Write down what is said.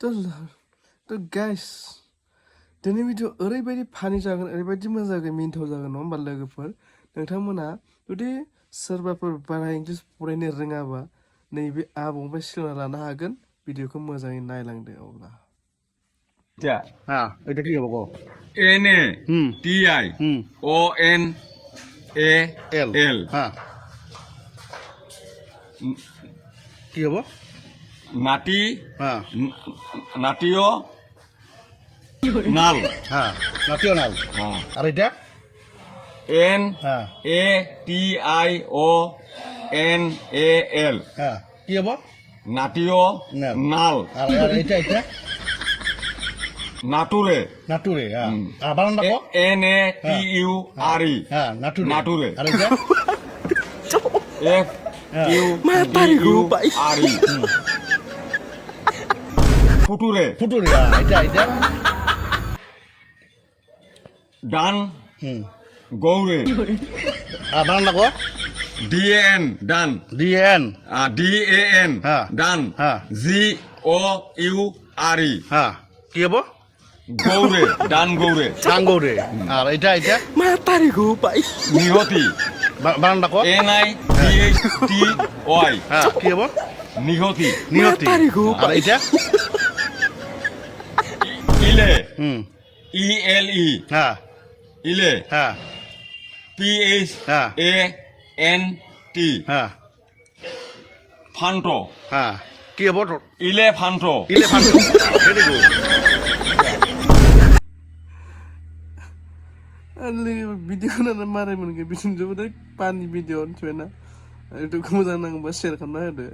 तो गाइस दिनै भिडिअ ओरैबायदि फानि जागोन ओरैबायदि मोजां जागोन मिनिथाव जागोन नङा होमबा लोगोफोर नोंथांमोना जुदि सोरबाफोर बारा इंलिस फरायनो रोङाबा नैबे आबौनिफ्राय सोलोंना लानो हागोन भिडिअखौ मोजाङै नायलांदो अब्ला এটা কি হবো NATIONAL কি হবো নাটি নাটিও নাল নাটিওনাল আর এটা NATIONAL কি হবো নাটিও নাল আর এটা এটা নাটুরে নাটুরে আর বানানটা কো NATURE নাটুরে নাটুরে আর এটা FUTURE ফুটুরে ফুটুরে এটা এটা ডান গৌরে আর বানানটা কো DAN ডান ডিএন DAN ডান GOURE কি হবো গৌরে ডান গৌরে ডাঙ্গৌরে আর এটা এটা নিহতি বানানটা কো NIGHTY কি হবো নিহতি নিহতি আর এটা ইলে ELE ইলে PHANT ফান্ট কি হবো ইলে ফান্ট ইলেফান্ট ভেরি গুড भिडिअ नायना मारै मोनगोन बिदिनो जोबोद पानि भिडिअ मिथिबायना इउटुबखौ मोजां नाङोबा शेयार खालामना होदो